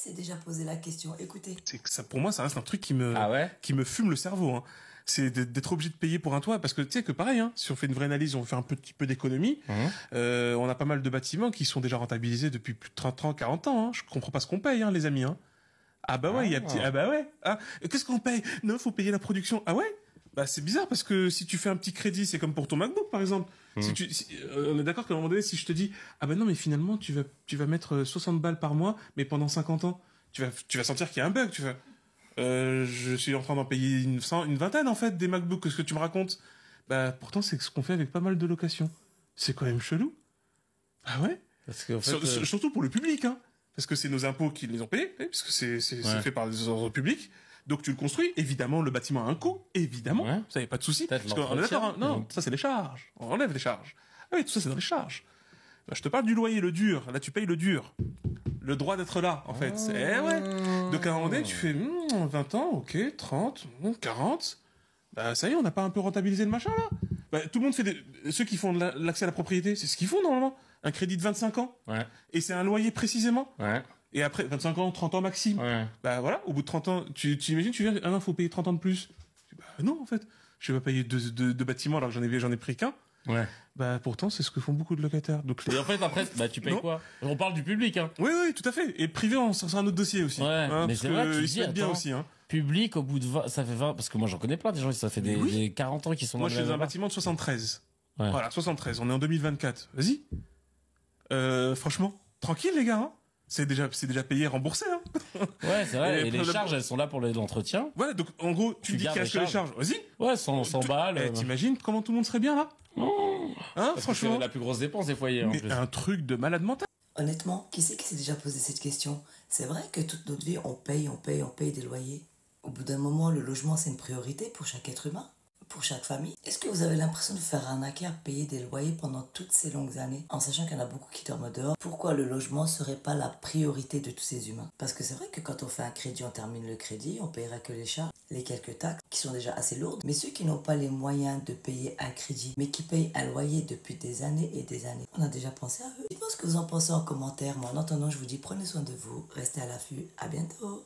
s'est déjà posé la question? Écoutez. C'est que ça, pour moi, ça reste un truc qui me fume le cerveau, hein. C'est d'être obligé de payer pour un toit, parce que tu sais que pareil, hein, si on fait une vraie analyse, on fait un petit peu d'économie, on a pas mal de bâtiments qui sont déjà rentabilisés depuis plus de 30 ans, 40 ans, hein. Je comprends pas ce qu'on paye, hein, les amis, hein. Ah bah ouais, ah bah ouais. Ah, qu'est-ce qu'on paye? Non, faut payer la production. Ah ouais? Bah c'est bizarre parce que si tu fais un petit crédit, c'est comme pour ton MacBook par exemple. On est d'accord qu'à un moment donné, si je te dis ah bah non mais finalement tu vas mettre 60 balles par mois, mais pendant 50 ans, tu vas sentir qu'il y a un bug, tu vois. Je suis en train d'en payer une vingtaine en fait des MacBooks. Qu'est-ce que tu me racontes? Bah pourtant c'est ce qu'on fait avec pas mal de locations. C'est quand même chelou. Ah ouais? Parce que en fait, surtout pour le public, hein. Parce que c'est nos impôts qui les ont payés, parce que c'est fait par les ordres publics. Donc tu le construis, évidemment, le bâtiment a un coût, évidemment, ça y a pas de souci. Parce qu'on est d'accord, hein. Non, ça c'est les charges. On enlève les charges. Ah oui, tout ça c'est dans les charges. Bah, je te parle du loyer, le dur. Là, tu payes le dur. Le droit d'être là, en fait. Eh ouais. Donc à un moment donné, tu fais 20 ans, ok, 30, 40. Bah ça y est, on n'a pas un peu rentabilisé le machin là. Bah, tout le monde fait ceux qui font l'accès à la propriété, c'est ce qu'ils font normalement. Un crédit de 25 ans. Ouais. Et c'est un loyer précisément. Ouais. Et après, 25 ans, 30 ans maximum. Ouais. Bah voilà, au bout de 30 ans, tu imagines, tu viens, ah non, faut payer 30 ans de plus. Bah non, en fait. Je vais pas payer deux bâtiments alors que j'en ai pris qu'un. Ouais. Bah pourtant, c'est ce que font beaucoup de locataires. Donc, et en fait, après, bah tu payes quoi? On parle du public, hein. Oui, oui, tout à fait. Et privé, ça sera un autre dossier aussi. Ouais, hein, mais c'est vrai, tu dis, bien aussi, hein. Public, au bout de 20, ça fait 20, parce que moi j'en connais plein des gens, ça fait des 40 ans qui sont moi, je suis dans un bâtiment de 73. Ouais. Voilà, 73. On est en 2024. Vas-y. Franchement, tranquille, les gars, hein. C'est déjà payé, remboursé, hein. Ouais, c'est vrai. Et les charges, elles sont là pour l'entretien. Voilà, donc, en gros, tu dis qu'est-ce que les charges? Vas-y. Ouais, 100 balles. T'imagines comment tout le monde serait bien, là? Hein, franchement. C'est la plus grosse dépense des foyers, mais un truc de malade mental. Honnêtement, qui c'est qui s'est déjà posé cette question? C'est vrai que toute notre vie, on paye des loyers. Au bout d'un moment, le logement, c'est une priorité pour chaque être humain, pour chaque famille. Est-ce que vous avez l'impression de faire arnaquer à payer des loyers pendant toutes ces longues années, en sachant qu'il y en a beaucoup qui dorment dehors? Pourquoi le logement serait pas la priorité de tous ces humains? Parce que c'est vrai que quand on fait un crédit, on termine le crédit, on paiera que les charges, les quelques taxes, qui sont déjà assez lourdes. Mais ceux qui n'ont pas les moyens de payer un crédit, mais qui payent un loyer depuis des années et des années, on a déjà pensé à eux. Dites-moi ce que vous en pensez en commentaire. Moi, en attendant, je vous dis prenez soin de vous, restez à l'affût, à bientôt.